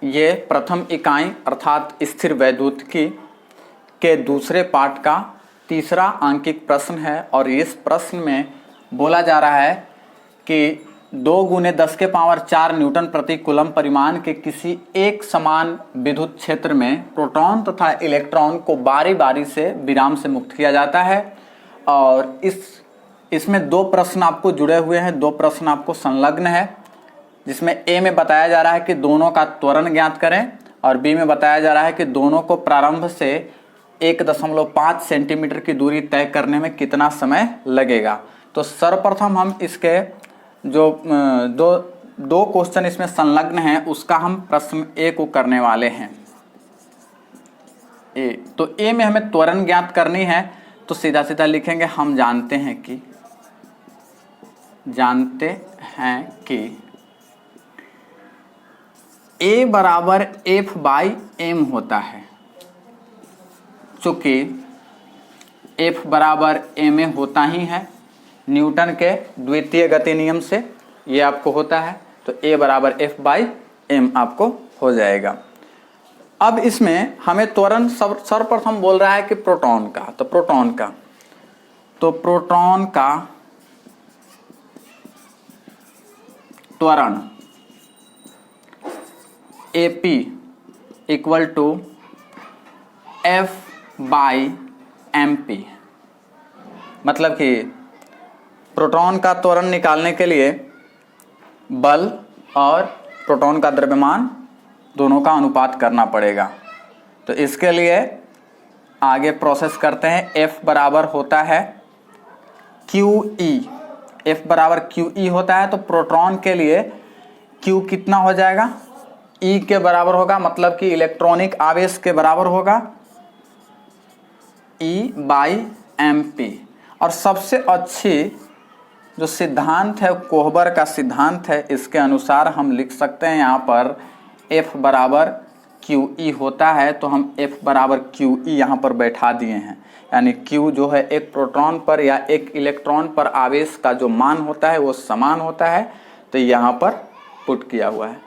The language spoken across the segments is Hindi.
ये प्रथम इकाई अर्थात स्थिर वैद्युतिकी के दूसरे पाठ का तीसरा अंकित प्रश्न है और इस प्रश्न में बोला जा रहा है कि 2×10⁴ न्यूटन प्रति कूलम परिमाण के किसी एक समान विद्युत क्षेत्र में प्रोटॉन तथा इलेक्ट्रॉन को बारी बारी से विराम से मुक्त किया जाता है। और इसमें दो प्रश्न आपको जुड़े हुए हैं, दो प्रश्न आपको संलग्न है, जिसमें ए में बताया जा रहा है कि दोनों का त्वरण ज्ञात करें और बी में बताया जा रहा है कि दोनों को प्रारंभ से 1.5 सेंटीमीटर की दूरी तय करने में कितना समय लगेगा। तो सर्वप्रथम हम इसके जो दो क्वेश्चन इसमें संलग्न हैं उसका हम प्रश्न ए को करने वाले हैं। ए तो ए में हमें त्वरण ज्ञात करनी है, तो सीधा सीधा लिखेंगे हम जानते हैं कि A बराबर F/m होता है। चूंकि F बराबर ma होता ही है न्यूटन के द्वितीय गति नियम से, ये आपको होता है, तो A बराबर F/m आपको हो जाएगा। अब इसमें हमें त्वरण सर्वप्रथम बोल रहा है कि प्रोटॉन का, तो प्रोटॉन का त्वरण AP = F/mp। मतलब कि प्रोटॉन का त्वरण निकालने के लिए बल और प्रोटॉन का द्रव्यमान दोनों का अनुपात करना पड़ेगा। तो इसके लिए आगे प्रोसेस करते हैं। F बराबर होता है QE, F बराबर QE होता है, तो प्रोटॉन के लिए Q कितना हो जाएगा, E के बराबर होगा, मतलब कि इलेक्ट्रॉनिक आवेश के बराबर होगा E/mp। और सबसे अच्छी जो सिद्धांत है कोहबर का सिद्धांत है, इसके अनुसार हम लिख सकते हैं यहाँ पर F बराबर QE होता है, तो हम F बराबर QE यहाँ पर बैठा दिए हैं। यानी Q जो है एक प्रोटॉन पर या एक इलेक्ट्रॉन पर आवेश का जो मान होता है वो समान होता है, तो यहाँ पर पुट किया हुआ है।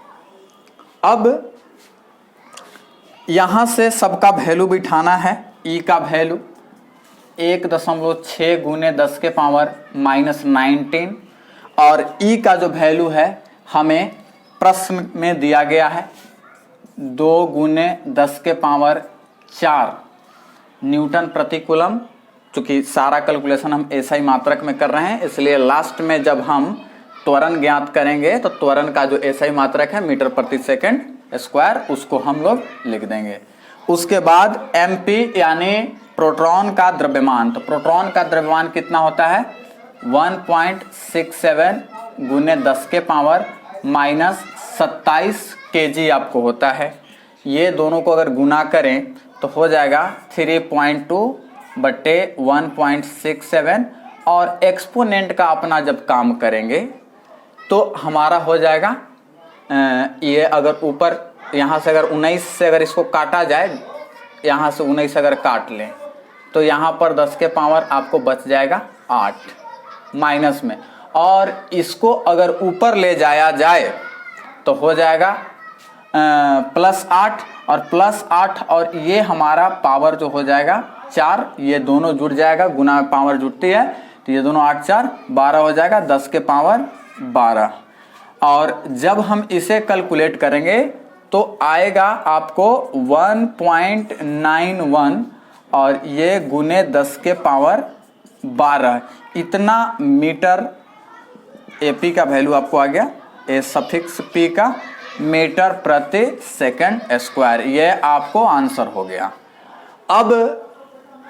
अब यहाँ से सबका वैल्यू बिठाना है। E का वैल्यू 1.6 × 10⁻⁻19 और E का जो वैल्यू है हमें प्रश्न में दिया गया है 2×10⁴ न्यूटन प्रति कूलम। चूँकि सारा कैलकुलेशन हम SI मात्रक में कर रहे हैं, इसलिए लास्ट में जब हम त्वरण ज्ञात करेंगे तो त्वरण का जो SI मात्रक है मीटर प्रति सेकंड स्क्वायर, उसको हम लोग लिख देंगे। उसके बाद MP यानी प्रोटॉन का द्रव्यमान, तो प्रोटॉन का द्रव्यमान कितना होता है 1.67 × 10⁻⁻27 kg आपको होता है। ये दोनों को अगर गुना करें तो हो जाएगा 3.2/1.67 और एक्सपोनेंट का अपना जब काम करेंगे तो हमारा हो जाएगा ये अगर ऊपर यहाँ से अगर 19 से अगर इसको काटा जाए, यहाँ से 19 अगर काट लें तो यहाँ पर 10 के पावर आपको बच जाएगा 8 माइनस में, और इसको अगर ऊपर ले जाया जाए तो हो जाएगा +8 और +8 और ये हमारा पावर जो हो जाएगा 4, ये दोनों जुड़ जाएगा, गुना में पावर जुड़ती है तो ये दोनों 8 4 12 हो जाएगा, 10 के पावर 12। और जब हम इसे कैलकुलेट करेंगे तो आएगा आपको 1.91 और ये गुने 10 के पावर 12, इतना मीटर AP का वैल्यू आपको आ गया, A सफिक्स P का मीटर प्रति सेकंड स्क्वायर, ये आपको आंसर हो गया। अब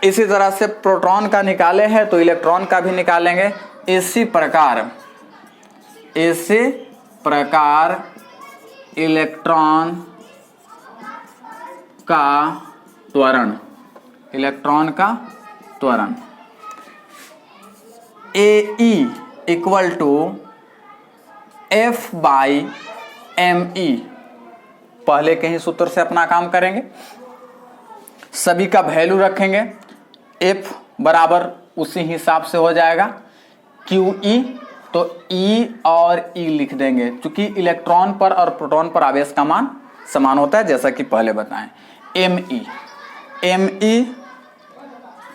इसी तरह से प्रोटॉन का निकाले हैं तो इलेक्ट्रॉन का भी निकालेंगे। इसी प्रकार इलेक्ट्रॉन का त्वरण AE = F/me। पहले के ही सूत्र से अपना काम करेंगे, सभी का वैल्यू रखेंगे, F बराबर उसी हिसाब से हो जाएगा QE, तो E और E लिख देंगे। चूंकि इलेक्ट्रॉन पर और प्रोटॉन पर आवेश का मान समान होता है, जैसा कि पहले बताएं। एमई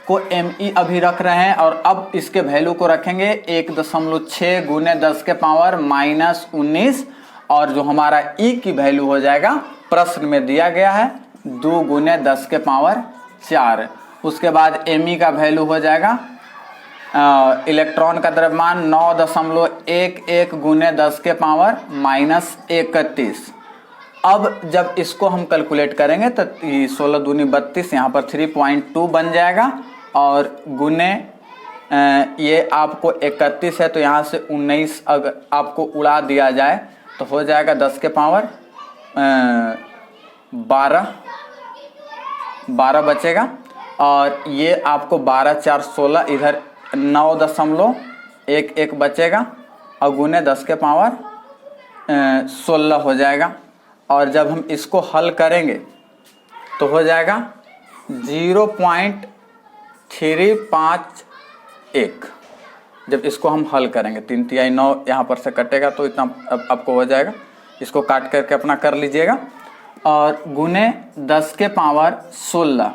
को एमई अभी रख रहे हैं और अब इसके वैल्यू को रखेंगे 1.6 गुने 10 के पावर -19 और जो हमारा ई की वैल्यू हो जाएगा प्रश्न में दिया गया है 2 गुने 10 के पावर 4। उसके बाद एमई का वैल्यू हो जाएगा इलेक्ट्रॉन का द्रव्यमान 9.11 गुने 10 के पावर -31। अब जब इसको हम कैलकुलेट करेंगे तो 16 दूनी 32, यहाँ पर 3.2 बन जाएगा और गुने ये आपको 31 है तो यहाँ से 19 अगर आपको उड़ा दिया जाए तो हो जाएगा 10 के पावर 12 बचेगा और ये आपको 12 4 16 इधर 9.11 बचेगा और गुने 10 के पावर 16 हो जाएगा। और जब हम इसको हल करेंगे तो हो जाएगा 0.351। जब इसको हम हल करेंगे 3 9 यहाँ पर से कटेगा तो इतना आपको हो जाएगा। इसको काट करके अपना कर लीजिएगा और गुने 10 के पावर 16।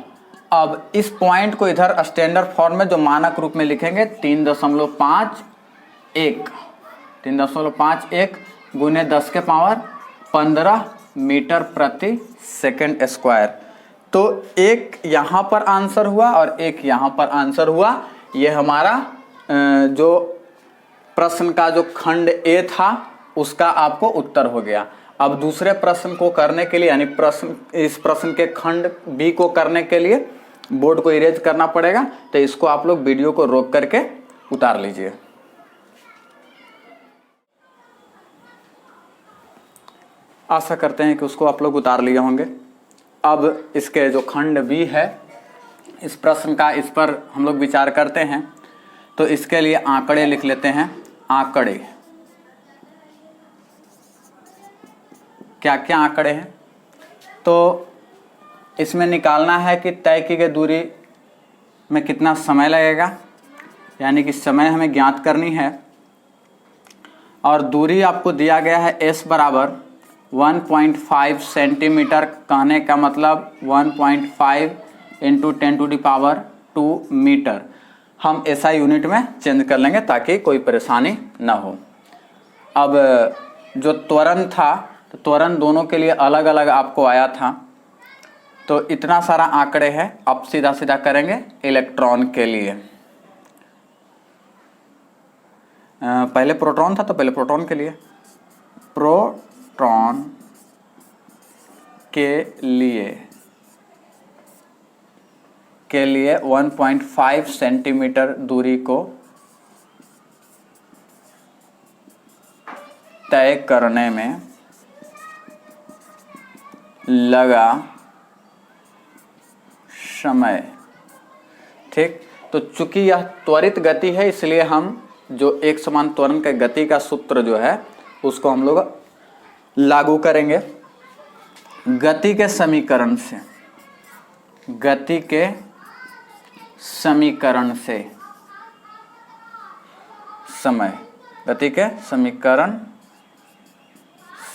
अब इस पॉइंट को इधर स्टैंडर्ड फॉर्म में जो मानक रूप में लिखेंगे 3.51 गुने 10 के पावर 15 मीटर प्रति सेकंड स्क्वायर। तो एक यहाँ पर आंसर हुआ और एक यहाँ पर आंसर हुआ। ये हमारा जो प्रश्न का जो खंड ए था उसका आपको उत्तर हो गया। अब दूसरे प्रश्न को करने के लिए यानी इस प्रश्न के खंड बी को करने के लिए बोर्ड को इरेज करना पड़ेगा, तो इसको आप लोग वीडियो को रोक करके उतार लीजिए। आशा करते हैं कि उसको आप लोग उतार लिए होंगे। अब इसके जो खंड बी है इस प्रश्न का, इस पर हम लोग विचार करते हैं। तो इसके लिए आंकड़े लिख लेते हैं। आंकड़े क्या क्या आंकड़े हैं, तो इसमें निकालना है कि तय की गई दूरी में कितना समय लगेगा, यानी कि समय हमें ज्ञात करनी है। और दूरी आपको दिया गया है s बराबर 1.5 सेंटीमीटर, कहने का मतलब 1.5 इंटू 10⁻² मीटर। हम ऐसा यूनिट में चेंज कर लेंगे ताकि कोई परेशानी ना हो। अब जो त्वरण था तो त्वरण दोनों के लिए अलग अलग आपको आया था, तो इतना सारा आंकड़े हैं। अब सीधा सीधा करेंगे इलेक्ट्रॉन के लिए। पहले प्रोटॉन था तो पहले प्रोटॉन के लिए, प्रोटॉन के लिए 1.5 सेंटीमीटर दूरी को तय करने में लगा समय। ठीक, तो चूंकि यह त्वरित गति है इसलिए हम जो एक समान त्वरण के गति का सूत्र जो है उसको हम लोग लागू करेंगे। गति के समीकरण से, गति के समीकरण से समय, गति के समीकरण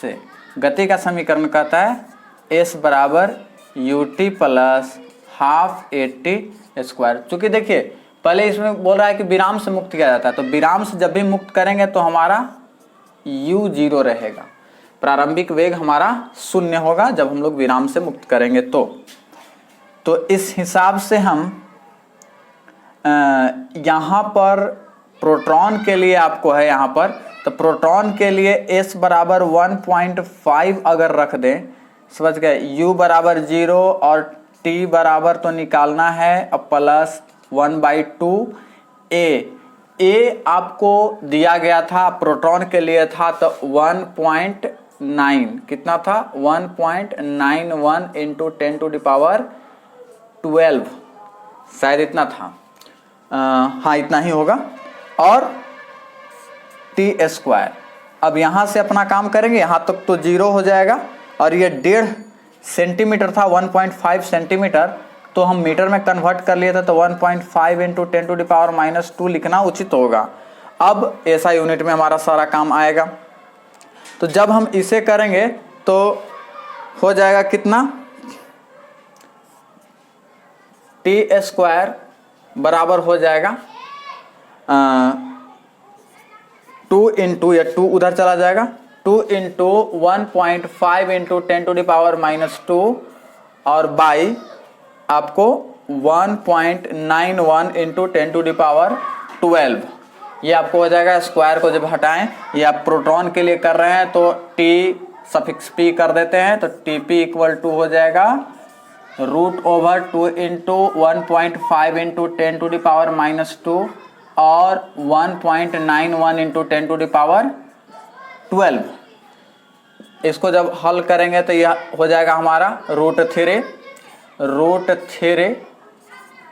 से, गति का समीकरण कहता है s बराबर ut प्लस हाफ 80 स्क्वायर। चूंकि देखिए पहले इसमें बोल रहा है कि विराम से मुक्त किया जाता है, तो विराम से जब भी मुक्त करेंगे तो हमारा u 0 रहेगा, प्रारंभिक वेग हमारा 0 होगा जब हम लोग विराम से मुक्त करेंगे। तो इस हिसाब से हम यहाँ पर प्रोटॉन के लिए आपको है यहाँ पर, तो प्रोटॉन के लिए s बराबर 1.5 अगर रख दें, समझ गए, u बराबर 0 और t बराबर तो निकालना है अब प्लस 1/2 a आपको दिया गया था, प्रोटॉन के लिए था तो 1.9 कितना था 1.91 इंटू 10⁻12 शायद इतना था, हाँ इतना ही होगा, और टी स्क्वायर। अब यहाँ से अपना काम करेंगे, यहाँ तक तो 0 हो जाएगा और ये 1.5 सेंटीमीटर था 1.5 सेंटीमीटर, तो हम मीटर में कन्वर्ट कर लिए थे तो 1.5 इंटू 10⁻² लिखना उचित होगा। अब ऐसा यूनिट में हमारा सारा काम आएगा। तो जब हम इसे करेंगे तो हो जाएगा कितना, t² बराबर हो जाएगा 2 इंटू, या 2 उधर चला जाएगा, 2 इंटू 1.5 इंटू 10⁻⁻² और बाई आपको 1.91 इंटू 10⁻12। ये आपको हो जाएगा। स्क्वायर को जब हटाएं, ये आप प्रोटॉन के लिए कर रहे हैं तो t⁻p कर देते हैं, तो Tp इक्वल टू हो जाएगा √/2 इंटू 1.5 इंटू 10⁻⁻² और 1.91 इंटू 10⁻12। इसको जब हल करेंगे तो यह हो जाएगा हमारा √3।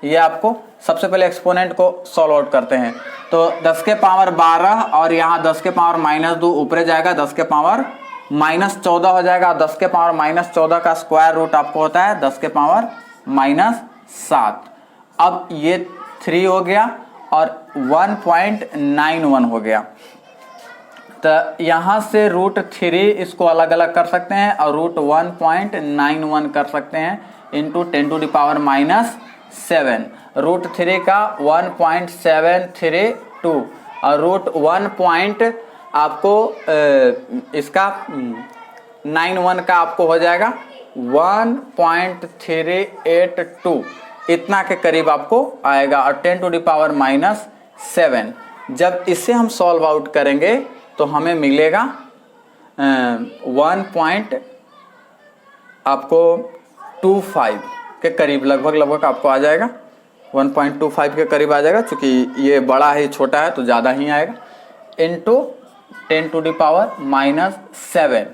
ये आपको सबसे पहले एक्सपोनेंट को सॉल्व आउट करते हैं, तो 10⁻12 और यहाँ 10⁻−2 ऊपर जाएगा, 10⁻−14 हो जाएगा। 10⁻14 का स्क्वायर रूट आपको होता है 10⁻7। अब ये 3 हो गया और 1.91 हो गया, तो यहाँ से √3 इसको अलग अलग कर सकते हैं और √1.91 कर सकते हैं इंटू 10⁻⁻7। √3 का 1.732 और √1 आपको इसका 91 का आपको हो जाएगा 1.382, इतना के करीब आपको आएगा। और 10⁻⁻7 जब इसे हम सॉल्व आउट करेंगे तो हमें मिलेगा 1.25 के करीब, लगभग आपको आ जाएगा 1.25 के करीब आ जाएगा। चूंकि ये बड़ा है छोटा है तो ज़्यादा ही आएगा, इंटू 10⁻⁷।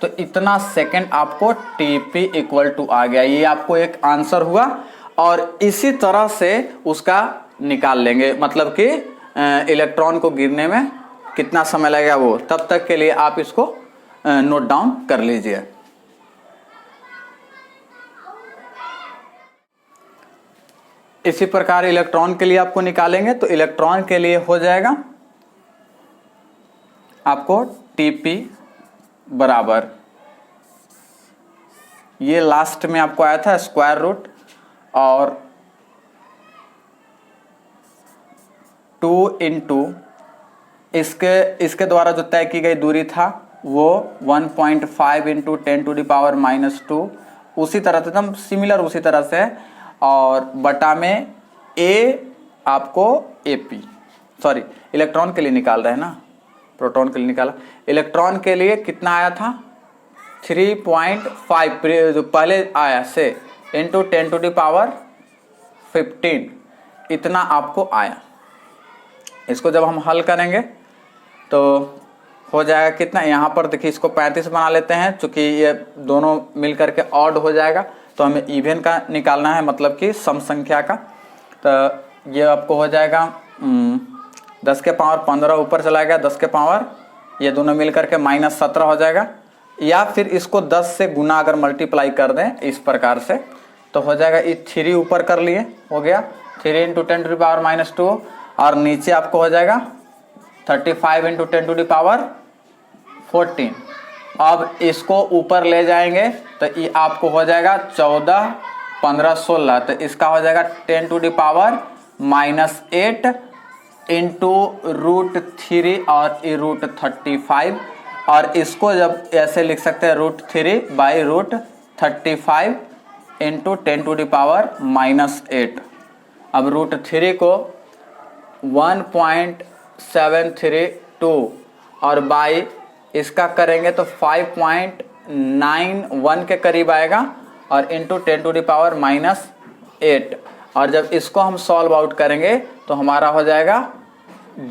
तो इतना सेकंड आपको Tp इक्वल टू आ गया। ये आपको एक आंसर हुआ और इसी तरह से उसका निकाल लेंगे, मतलब कि इलेक्ट्रॉन को गिरने में कितना समय लगेगा वो। तब तक के लिए आप इसको नोट डाउन कर लीजिए। इसी प्रकार इलेक्ट्रॉन के लिए आपको निकालेंगे, तो इलेक्ट्रॉन के लिए हो जाएगा आपको Tp बराबर, ये लास्ट में आपको आया था स्क्वायर रूट और 2 इंटू इसके द्वारा जो तय की गई दूरी था वो 1.5 इंटू 10⁻⁻², उसी तरह से एकदम सिमिलर उसी तरह से, और बटा में A आपको AP, सॉरी इलेक्ट्रॉन के लिए निकाल रहे हैं ना, प्रोटॉन के लिए निकाला। इलेक्ट्रॉन के लिए कितना आया था 3.5 जो पहले आया से इंटू 10⁻15, इतना आपको आया। इसको जब हम हल करेंगे तो हो जाएगा कितना, यहाँ पर देखिए इसको 35 बना लेते हैं, चूंकि ये दोनों मिलकर के ऑड हो जाएगा तो हमें इवन का निकालना है, मतलब कि सम संख्या का। तो ये आपको हो जाएगा 10⁻15 ऊपर चला गया, 10⁻, ये दोनों मिलकर के -17 हो जाएगा। या फिर इसको 10 से गुना अगर मल्टीप्लाई कर दें इस प्रकार से तो हो जाएगा, ये 3 ऊपर कर लिए हो गया 3 इंटू 10⁻⁻², और नीचे आपको हो जाएगा 35 इंटू 10⁻14। अब इसको ऊपर ले जाएंगे तो ये आपको हो जाएगा 14, 15, 16, तो इसका हो जाएगा 10⁻⁻8 इंटू √3 और ये √35, और इसको जब ऐसे लिख सकते हैं √3 बाई √35 इंटू 10⁻⁻8। अब √3 को 1.732 और बाई इसका करेंगे तो 5.91 के करीब आएगा, और इंटू 10⁻⁻8, और जब इसको हम सॉल्व आउट करेंगे तो हमारा हो जाएगा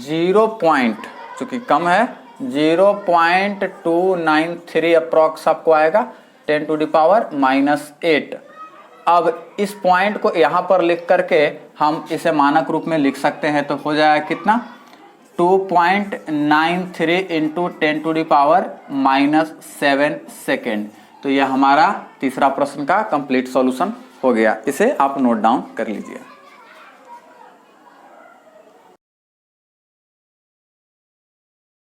0 पॉइंट, चूँकि कम है 0.293 अप्रॉक्स आपको आएगा 10⁻⁻8। अब इस पॉइंट को यहाँ पर लिख करके हम इसे मानक रूप में लिख सकते हैं, तो हो जाएगा कितना 2.93 इंटू 10⁻⁻7 सेकेंड। तो यह हमारा तीसरा प्रश्न का कंप्लीट सॉल्यूशन हो गया। इसे आप नोट डाउन कर लीजिए।